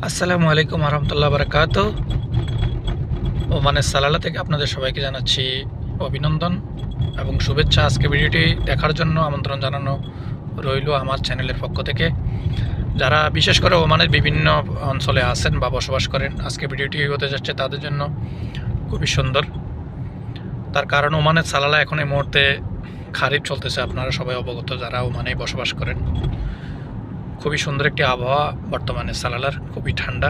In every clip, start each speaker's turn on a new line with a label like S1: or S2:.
S1: আসসালামু আলাইকুম রহমতুল্লাহ বারাকাত। ওমানের সালালা থেকে আপনাদের সবাইকে জানাচ্ছি অভিনন্দন এবং শুভেচ্ছা। আজকে ভিডিওটি দেখার জন্য আমন্ত্রণ জানানো রইল আমার চ্যানেলের পক্ষ থেকে। যারা বিশেষ করে ওমানের বিভিন্ন অঞ্চলে আছেন বা বসবাস করেন, আজকে ভিডিওটি হতে যাচ্ছে তাদের জন্য খুবই সুন্দর। তার কারণ ওমানের সালালা এখন এই মুহূর্তে খারিফ চলতেছে, আপনারা সবাই অবগত যারা ওমানে বসবাস করেন। খুবই সুন্দর একটি আবহাওয়া বর্তমানে সালালার, খুবই ঠান্ডা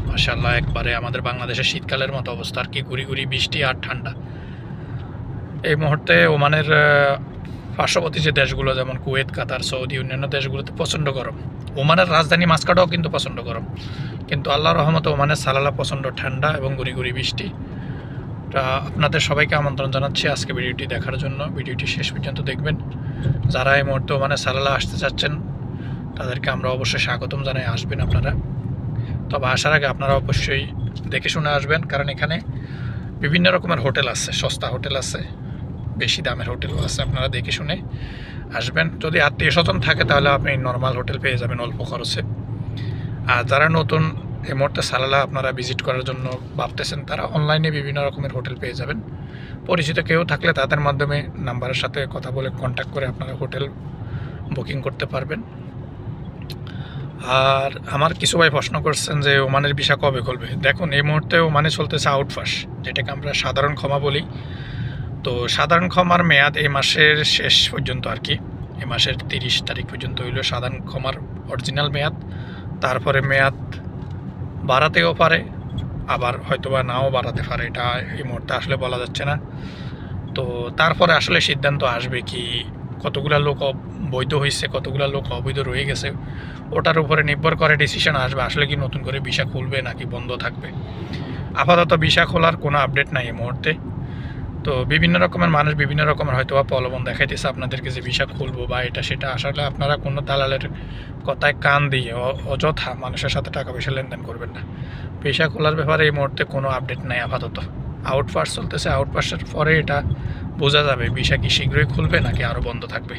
S1: মাশাআল্লাহ। একবারে আমাদের বাংলাদেশের শীতকালের মতো অবস্থা আর কি, গুড়ি গুড়ি বৃষ্টি আর ঠান্ডা। এই মুহূর্তে ওমানের পার্শ্ববর্তী যে দেশগুলো যেমন কুয়েত, কাতার, সৌদি, অন্যান্য দেশগুলোতে প্রচণ্ড গরম। ওমানের রাজধানী মাস্কাটও কিন্তু প্রচণ্ড গরম, কিন্তু আল্লাহর রহমতে ওমানের সালালা প্রচণ্ড ঠান্ডা এবং গুড়ি গুড়ি বৃষ্টি। তা আপনাদের সবাইকে আমন্ত্রণ জানাচ্ছি আজকে ভিডিওটি দেখার জন্য। ভিডিওটি শেষ পর্যন্ত দেখবেন। যারা এই মুহূর্তে ওমানের সালালা আসতে চাচ্ছেন তাদেরকে আমরা অবশ্যই স্বাগতম জানাই, আসবেন আপনারা। তবে আসার আগে আপনারা অবশ্যই দেখে শুনে আসবেন, কারণ এখানে বিভিন্ন রকমের হোটেল আছে, সস্তা হোটেল আছে, বেশি দামের হোটেলও আছে। আপনারা দেখে শুনে আসবেন। যদি আত্মীয় স্বজন থাকে তাহলে আপনি নর্মাল হোটেল পেয়ে যাবেন অল্প খরচে। আর যারা নতুন এই মুহূর্তে সালালা আপনারা ভিজিট করার জন্য ভাবতেছেন, তারা অনলাইনে বিভিন্ন রকমের হোটেল পেয়ে যাবেন। পরিচিত কেউ থাকলে তাদের মাধ্যমে নাম্বারের সাথে কথা বলে কন্ট্যাক্ট করে আপনারা হোটেল বুকিং করতে পারবেন। আর আমার কিছু ভাই প্রশ্ন করছেন যে ওমানের ভিসা কবে খুলবে। দেখুন, এই মুহূর্তে ওমানে চলতেছে আউটপাস, যেটাকে আমরা সাধারণ ক্ষমা বলি। তো সাধারণ ক্ষমার মেয়াদ এই মাসের শেষ পর্যন্ত আর কি, এই মাসের 30 তারিখ পর্যন্ত হইল সাধারণ ক্ষমার অরিজিনাল মেয়াদ। তারপরে মেয়াদ বাড়াতেও পারে, আবার হয়তোবা নাও বাড়াতে পারে, এটা এই মুহূর্তে আসলে বলা যাচ্ছে না। তো তারপরে আসলে সিদ্ধান্ত আসবে কি কতগুলা লোক বৈধ হয়েছে, কতগুলা লোক অবৈধ রয়ে গেছে, ওটার উপরে নির্ভর করে ডিসিশন আসবে আসলে কি নতুন করে ভিসা খুলবে নাকি বন্ধ থাকবে। আপাতত ভিসা খোলার কোনো আপডেট নাই এই মুহূর্তে। তো বিভিন্ন রকমের মানুষ বিভিন্ন রকমের হয়তো বা প্রলোভন দেখাইতেছে আপনাদেরকে যে ভিসা খুলবো বা এটা সেটা। আসলে আপনারা কোনো দালালের কথায় কান দিয়ে অযথা মানুষের সাথে টাকা পয়সা লেনদেন করবেন না। ভিসা খোলার ব্যাপারে এই মুহূর্তে কোনো আপডেট নাই আপাতত। আউটপাস চলতেছে, আউটপাসের পরে এটা বোঝা যাবে ভিসা কি শীঘ্রই খুলবে নাকি আরও বন্ধ থাকবে।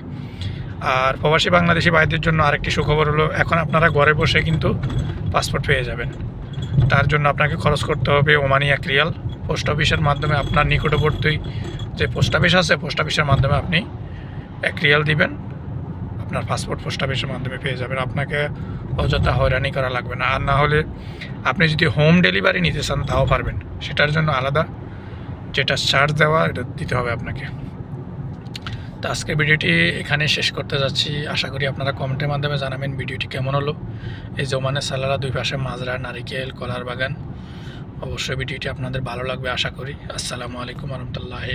S1: আর প্রবাসী বাংলাদেশি ভাইদের জন্য আরেকটি সুখবর হলো, এখন আপনারা ঘরে বসে কিন্তু পাসপোর্ট পেয়ে যাবেন। তার জন্য আপনাকে খরচ করতে হবে ওমানি 1 রিয়াল। পোস্ট অফিসের মাধ্যমে আপনার নিকটবর্তী যে পোস্ট অফিস আছে, পোস্ট অফিসের মাধ্যমে আপনি 1 রিয়াল দিবেন, আপনার পাসপোর্ট পোস্ট অফিসের মাধ্যমে পেয়ে যাবেন। আপনাকে অযথা হয়রানি করা লাগবে না। আর না হলে আপনি যদি হোম ডেলিভারি নিতে চান তাও পারবেন, সেটার জন্য আলাদা যেটা চার্জ দেওয়া এটা দিতে হবে আপনাকে। তো আজকে ভিডিওটি এখানে শেষ করতে যাচ্ছি। আশা করি আপনারা কমেন্টের মাধ্যমে জানাবেন ভিডিওটি কেমন হলো। এই যে ওমানের সালালা, দুই পাশে মাজরা, নারিকেল, কলার বাগান। অবশ্যই ভিডিওটি আপনাদের ভালো লাগবে আশা করি। আসসালামু আলাইকুম রহমতুল্লাহি।